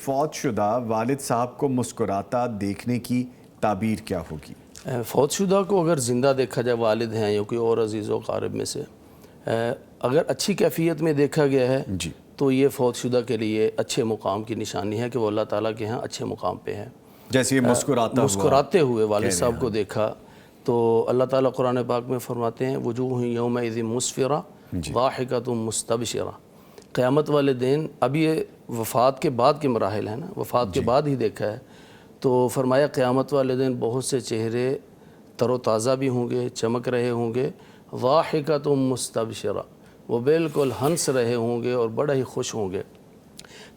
فوت شدہ والد صاحب کو مسکراتا دیکھنے کی تعبیر کیا ہوگی؟ فوت شدہ کو اگر زندہ دیکھا جائے، والد ہیں یا کوئی اور عزیز و قارب میں سے، اگر اچھی کیفیت میں دیکھا گیا ہے جی تو یہ فوت شدہ کے لیے اچھے مقام کی نشانی ہے کہ وہ اللہ تعالیٰ کے ہاں اچھے مقام پہ ہے۔ جیسے یہ مسکراتے ہوئے والد صاحب کو دیکھا تو اللہ تعالیٰ قرآن پاک میں فرماتے ہیں وجوہ یومئذ مسفرہ ضاحکۃ مستبشرہ۔ قیامت والے دن، اب یہ وفات کے بعد کے مراحل ہیں نا، وفات کے بعد ہی دیکھا ہے، تو فرمایا قیامت والے دن بہت سے چہرے تر و تازہ بھی ہوں گے، چمک رہے ہوں گے، ضاحکۃ مستبشرہ، وہ بالکل ہنس رہے ہوں گے اور بڑا ہی خوش ہوں گے۔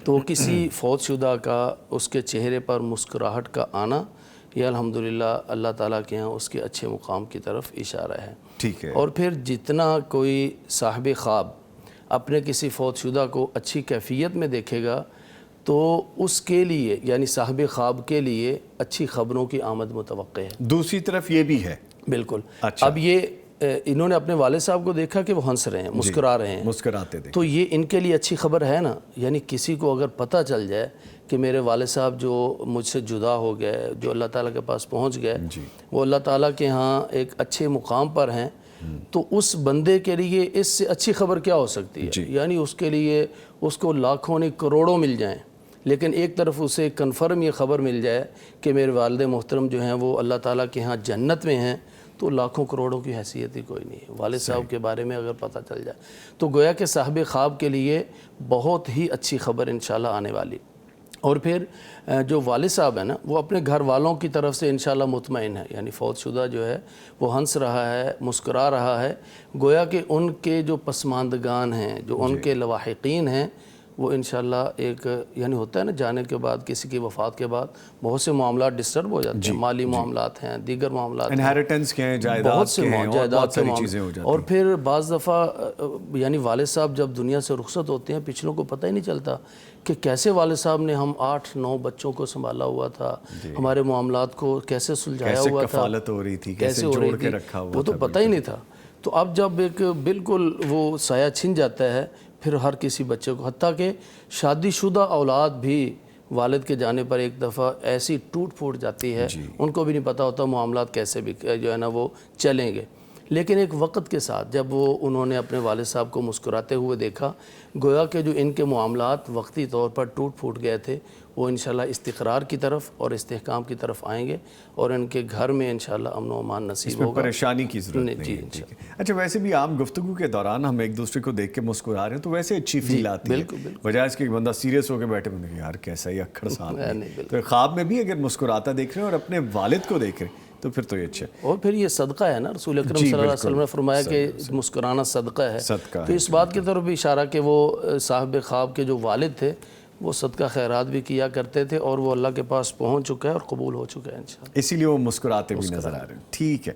تو کسی فوت شدہ کا اس کے چہرے پر مسکراہٹ کا آنا یہ الحمدللہ اللہ تعالیٰ کے ہاں اس کے اچھے مقام کی طرف اشارہ ہے۔ ٹھیک ہے۔ اور پھر جتنا کوئی صاحب خواب اپنے کسی فوت شدہ کو اچھی کیفیت میں دیکھے گا تو اس کے لیے، یعنی صاحب خواب کے لیے اچھی خبروں کی آمد متوقع ہے۔ دوسری طرف یہ بھی ہے، بالکل۔ اچھا، اب یہ انہوں نے اپنے والد صاحب کو دیکھا کہ وہ ہنس رہے ہیں، مسکرا رہے ہیں، مسکراتے دیکھ، تو یہ ان کے لیے اچھی خبر ہے نا۔ یعنی کسی کو اگر پتہ چل جائے کہ میرے والد صاحب جو مجھ سے جدا ہو گئے، جو اللہ تعالیٰ کے پاس پہنچ گئے، وہ اللہ تعالیٰ کے ہاں ایک اچھے مقام پر ہیں، تو اس بندے کے لیے اس سے اچھی خبر کیا ہو سکتی ہے؟ یعنی اس کے لیے اس کو لاکھوں نہیں کروڑوں مل جائیں، لیکن ایک طرف اسے کنفرم یہ خبر مل جائے کہ میرے والد محترم جو ہیں وہ اللہ تعالیٰ کے ہاں جنت میں ہیں، تو لاکھوں کروڑوں کی حیثیت ہی کوئی نہیں ہے۔ والد صاحب کے بارے میں اگر پتہ چل جائے تو گویا کہ صاحب خواب کے لیے بہت ہی اچھی خبر انشاءاللہ آنے والی۔ اور پھر جو والد صاحب ہیں نا، وہ اپنے گھر والوں کی طرف سے انشاءاللہ مطمئن ہے، یعنی فوت شدہ جو ہے وہ ہنس رہا ہے، مسکرا رہا ہے، گویا کہ ان کے جو پسماندگان ہیں، جو ان کے لواحقین ہیں، وہ انشاءاللہ ایک، یعنی ہوتا ہے نا جانے کے بعد، کسی کی وفات کے بعد بہت سے معاملات ڈسٹرب ہو جاتے ہیں، مالی معاملات ہیں، دیگر معاملات ہیں، انہیریٹنس کے ہیں، جائیداد کے ہیں، اور بہت ساری چیزیں ہو جاتی ہیں۔ اور پھر بعض دفعہ یعنی والد صاحب جب دنیا سے رخصت ہوتے ہیں، پچھلوں کو پتہ ہی نہیں چلتا کہ کیسے والد صاحب نے ہم 8-9 بچوں کو سنبھالا ہوا تھا، ہمارے معاملات کو کیسے سلجھایا ہوا تھا، کیسے کفالت ہو رہی تھی، کیسے جوڑ کے رکھا ہوا، وہ تو پتہ ہی نہیں تھا۔ تو اب جب ایک بالکل وہ سایہ چھن جاتا ہے، پھر ہر کسی بچے کو، حتیٰ کہ شادی شدہ اولاد بھی والد کے جانے پر ایک دفعہ ایسی ٹوٹ پھوٹ جاتی ہے، ان کو بھی نہیں پتہ ہوتا معاملات کیسے بھی جو ہے نا وہ چلیں گے۔ لیکن ایک وقت کے ساتھ جب وہ انہوں نے اپنے والد صاحب کو مسکراتے ہوئے دیکھا، گویا کہ جو ان کے معاملات وقتی طور پر ٹوٹ پھوٹ گئے تھے، وہ انشاءاللہ استقرار کی طرف اور استحکام کی طرف آئیں گے، اور ان کے گھر میں انشاءاللہ امن و امان نصیب ہوگا، پریشانی کی ضرورت نہیں ہے۔ اچھا، ویسے بھی عام گفتگو کے دوران ہم ایک دوسرے کو دیکھ کے مسکرا رہے ہیں تو ویسے اچھی فیل آتی ہے، بجائے اس کے بندہ سیریس ہو کے بیٹھے بندے یار کیسا ہی اکھڑ صاحب، تو خواب میں بھی اگر مسکراتا دیکھ رہے ہیں اور اپنے والد کو دیکھ رہے ہیں تو پھر تو یہ اچھا ہے۔ اور پھر یہ صدقہ ہے نا، رسول اکرم صلی اللہ علیہ وسلم نے فرمایا کہ مسکرانا صدقہ ہے، تو اس بات کی طرف بھی اشارہ کہ وہ صاحب خواب کے جو والد تھے وہ صدقہ خیرات بھی کیا کرتے تھے، اور وہ اللہ کے پاس پہنچ چکا ہے اور قبول ہو چکا ہے انشاءاللہ، اسی لیے وہ مسکراتے بھی نظر آ رہے ہیں۔ ٹھیک ہے۔